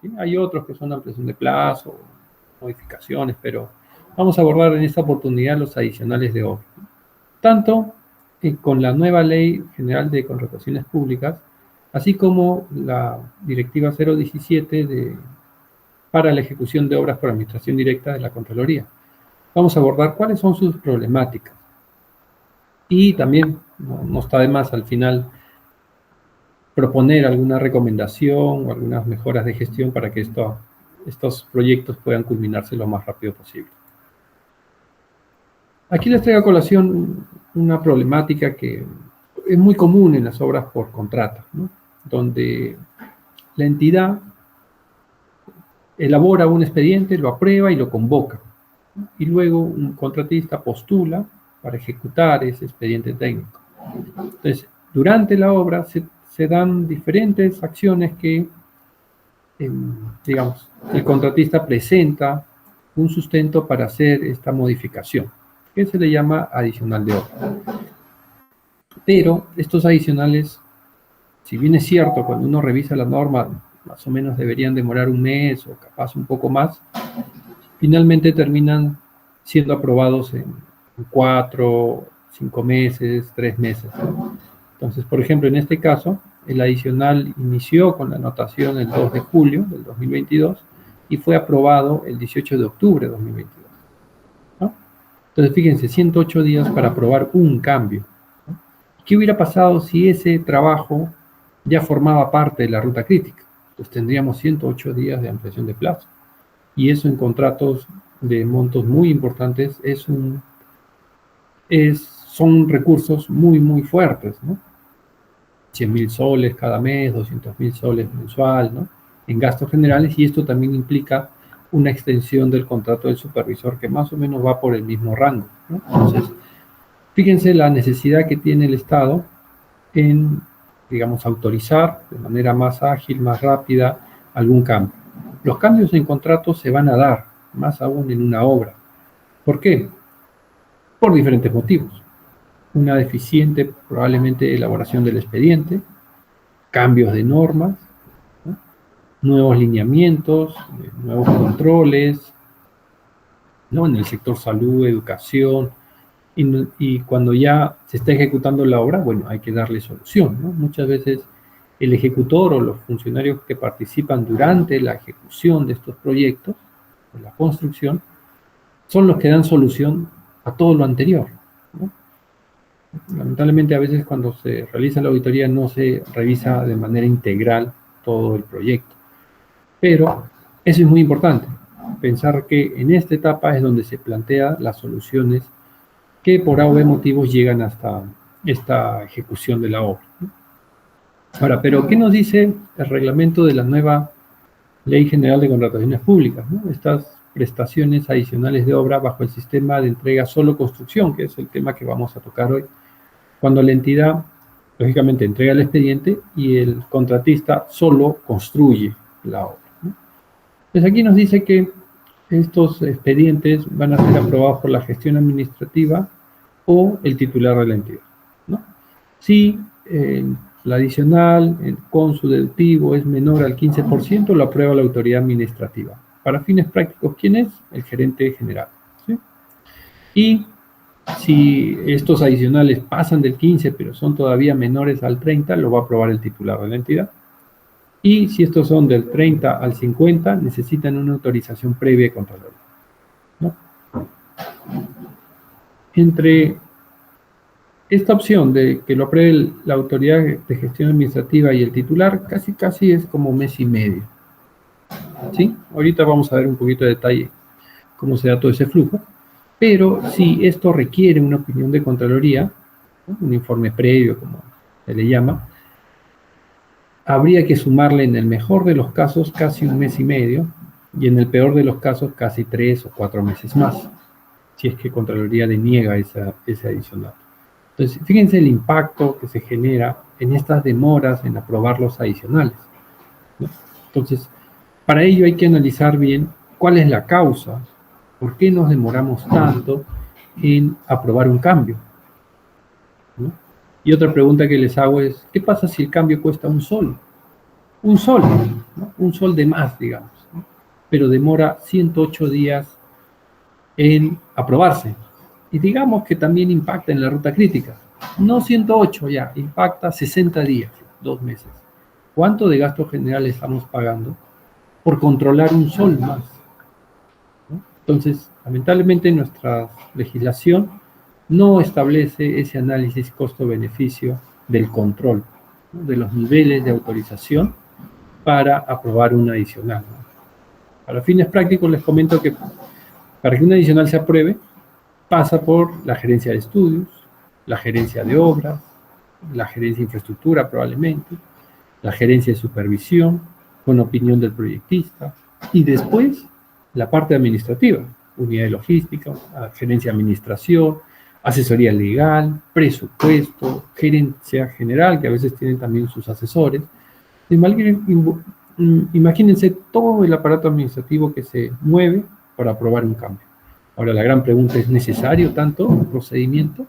¿sí? Hay otros que son ampliación de plazo, modificaciones, pero vamos a abordar en esta oportunidad los adicionales de obra. Tanto con la nueva Ley General de Contrataciones Públicas, así como la Directiva 017 para la ejecución de obras por administración directa de la Contraloría. Vamos a abordar cuáles son sus problemáticas. Y también no está de más al final proponer alguna recomendación o algunas mejoras de gestión para que estos proyectos puedan culminarse lo más rápido posible. Aquí les traigo a colación una problemática que es muy común en las obras por contrato, ¿no? Donde la entidad elabora un expediente, lo aprueba y lo convoca. Y luego un contratista postula para ejecutar ese expediente técnico. Entonces, durante la obra se dan diferentes acciones que, digamos, el contratista presenta un sustento para hacer esta modificación, que se le llama adicional de obra. Pero estos adicionales, si bien es cierto, cuando uno revisa la norma, más o menos deberían demorar un mes o capaz un poco más, finalmente terminan siendo aprobados en 4, 5 meses, 3 meses. Entonces, por ejemplo, en este caso, el adicional inició con la anotación el 2 de julio del 2022 y fue aprobado el 18 de octubre de 2022. ¿No? Entonces, fíjense, 108 días para aprobar un cambio. ¿No? ¿Qué hubiera pasado si ese trabajo ya formaba parte de la ruta crítica? Pues tendríamos 108 días de ampliación de plazo. Y eso en contratos de montos muy importantes son recursos muy, muy fuertes, ¿no? 100.000 soles cada mes, 200.000 soles mensual, ¿no? En gastos generales, y esto también implica una extensión del contrato del supervisor que más o menos va por el mismo rango, ¿no? Entonces, fíjense la necesidad que tiene el Estado en, digamos, autorizar de manera más ágil, más rápida, algún cambio. Los cambios en contratos se van a dar, más aún en una obra. ¿Por qué? Por diferentes motivos. Una deficiente, probablemente, elaboración del expediente, cambios de normas, ¿no? Nuevos lineamientos, nuevos controles, ¿no? En el sector salud, educación, y cuando ya se está ejecutando la obra, bueno, hay que darle solución, ¿no? Muchas veces el ejecutor o los funcionarios que participan durante la ejecución de estos proyectos, de la construcción, son los que dan solución a todo lo anterior, ¿no? Lamentablemente a veces cuando se realiza la auditoría no se revisa de manera integral todo el proyecto. Pero eso es muy importante, pensar que en esta etapa es donde se plantean las soluciones que por A o B motivos llegan hasta esta ejecución de la obra. Ahora, pero ¿qué nos dice el reglamento de la nueva Ley General de Contrataciones Públicas, ¿no? Estas prestaciones adicionales de obra bajo el sistema de entrega solo construcción, que es el tema que vamos a tocar hoy, cuando la entidad, lógicamente, entrega el expediente y el contratista solo construye la obra, ¿no? Pues aquí nos dice que estos expedientes van a ser aprobados por la gestión administrativa o el titular de la entidad, ¿no? Si la adicional con su deductivo es menor al 15%, lo aprueba la autoridad administrativa. Para fines prácticos, ¿quién es? El gerente general, ¿sí? Y si estos adicionales pasan del 15, pero son todavía menores al 30, lo va a aprobar el titular de la entidad. Y si estos son del 30 al 50, necesitan una autorización previa de Contraloría, ¿no? Entre esta opción de que lo apruebe la autoridad de gestión administrativa y el titular, casi es como mes y medio, ¿sí? Ahorita vamos a ver un poquito de detalle cómo se da todo ese flujo, pero si esto requiere una opinión de Contraloría, ¿no? Un informe previo, como se le llama, habría que sumarle en el mejor de los casos casi un mes y medio y en el peor de los casos casi 3 o 4 meses más, si es que Contraloría le niega ese adicional. Entonces, fíjense el impacto que se genera en estas demoras en aprobar los adicionales, ¿no? Entonces, para ello hay que analizar bien cuál es la causa, por qué nos demoramos tanto en aprobar un cambio, ¿no? Y otra pregunta que les hago es, ¿qué pasa si el cambio cuesta un sol? un sol, ¿no? Un sol de más, digamos, ¿no? Pero demora 108 días en aprobarse. Y digamos que también impacta en la ruta crítica. No 108 ya, impacta 60 días, 2 meses. ¿Cuánto de gasto general estamos pagando por controlar un sol más? ¿No? Entonces, lamentablemente nuestra legislación no establece ese análisis costo-beneficio del control, ¿no? De los niveles de autorización para aprobar un adicional, ¿no? Para fines prácticos les comento que para que un adicional se apruebe, pasa por la gerencia de estudios, la gerencia de obras, la gerencia de infraestructura probablemente, la gerencia de supervisión, con opinión del proyectista, y después la parte administrativa, unidad de logística, gerencia de administración, asesoría legal, presupuesto, gerencia general, que a veces tienen también sus asesores. Imagínense todo el aparato administrativo que se mueve para aprobar un cambio. Ahora la gran pregunta es, ¿necesario tanto procedimiento?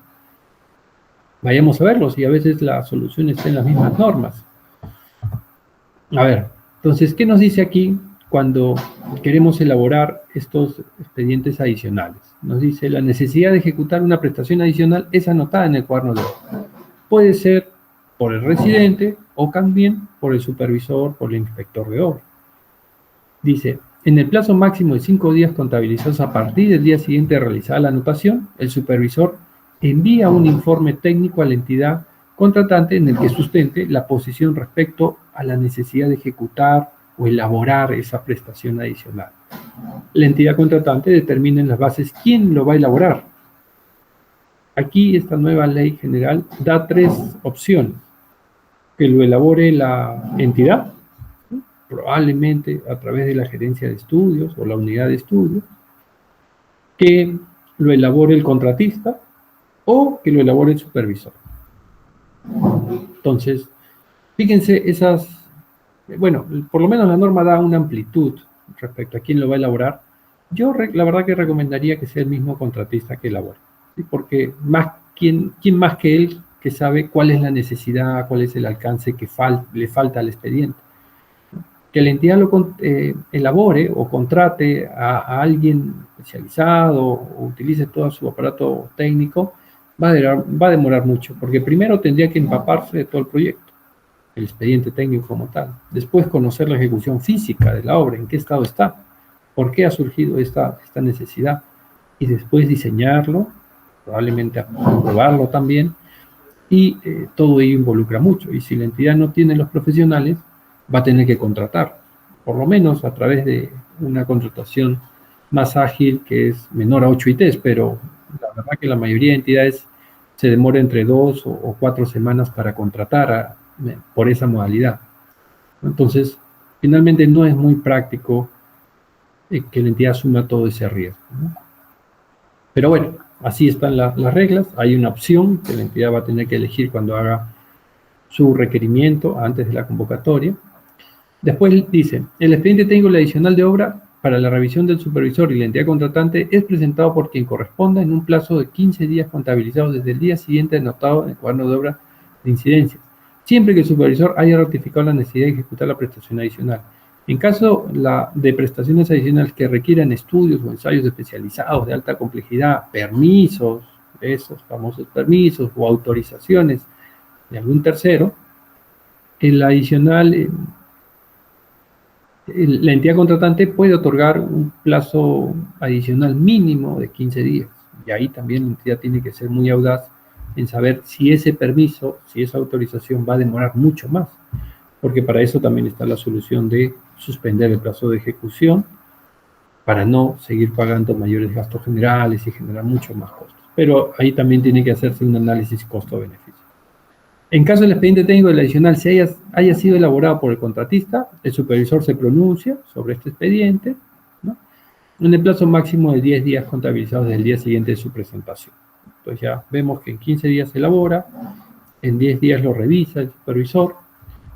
Vayamos a verlos y a veces la solución está en las mismas normas. A ver, entonces, ¿qué nos dice aquí cuando queremos elaborar estos expedientes adicionales? Nos dice, la necesidad de ejecutar una prestación adicional es anotada en el cuaderno de obra. Puede ser por el residente o también por el supervisor, por el inspector de obra. Dice, en el plazo máximo de 5 días contabilizados a partir del día siguiente de realizada la anotación, el supervisor envía un informe técnico a la entidad contratante en el que sustente la posición respecto a la necesidad de ejecutar o elaborar esa prestación adicional. La entidad contratante determina en las bases quién lo va a elaborar. Aquí esta nueva ley general da 3 opciones: que lo elabore la entidad, probablemente a través de la gerencia de estudios o la unidad de estudios, que lo elabore el contratista o que lo elabore el supervisor. Entonces, fíjense bueno, por lo menos la norma da una amplitud respecto a quién lo va a elaborar. Yo la verdad que recomendaría que sea el mismo contratista que elabore, ¿sí? Porque ¿quién más que él que sabe cuál es la necesidad, cuál es el alcance que le falta al expediente? Que la entidad lo elabore o contrate a alguien especializado o utilice todo su aparato técnico, va a demorar mucho, porque primero tendría que empaparse de todo el proyecto, el expediente técnico como tal. Después conocer la ejecución física de la obra, en qué estado está, por qué ha surgido esta necesidad, y después diseñarlo, probablemente aprobarlo también, y todo ello involucra mucho. Y si la entidad no tiene los profesionales, va a tener que contratar, por lo menos a través de una contratación más ágil, que es menor a 8 ITs, pero la verdad que la mayoría de entidades se demora entre 2 o 4 semanas para contratar por esa modalidad. Entonces, finalmente no es muy práctico que la entidad asuma todo ese riesgo, ¿no? Pero bueno, así están las reglas. Hay una opción que la entidad va a tener que elegir cuando haga su requerimiento antes de la convocatoria. Después dice, el expediente técnico adicional de obra para la revisión del supervisor y la entidad contratante es presentado por quien corresponda en un plazo de 15 días contabilizados desde el día siguiente anotado en el cuaderno de obra de incidencias, siempre que el supervisor haya ratificado la necesidad de ejecutar la prestación adicional. En caso de prestaciones adicionales que requieran estudios o ensayos especializados de alta complejidad, permisos, esos famosos permisos o autorizaciones de algún tercero, el adicional, la entidad contratante puede otorgar un plazo adicional mínimo de 15 días. Y ahí también la entidad tiene que ser muy audaz en saber si ese permiso, si esa autorización va a demorar mucho más, porque para eso también está la solución de suspender el plazo de ejecución para no seguir pagando mayores gastos generales y generar mucho más costos. Pero ahí también tiene que hacerse un análisis costo-beneficio. En caso del expediente técnico del adicional haya sido elaborado por el contratista, el supervisor se pronuncia sobre este expediente, ¿no?, en el plazo máximo de 10 días contabilizados desde el día siguiente de su presentación. Entonces ya vemos que en 15 días se elabora, en 10 días lo revisa el supervisor,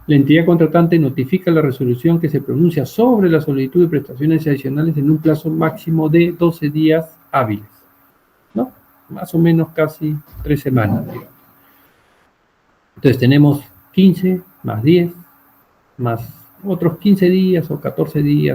la entidad contratante notifica la resolución que se pronuncia sobre la solicitud de prestaciones adicionales en un plazo máximo de 12 días hábiles, ¿no? Más o menos casi 3 semanas, digamos. Entonces tenemos 15 más 10 más otros 15 días o 14 días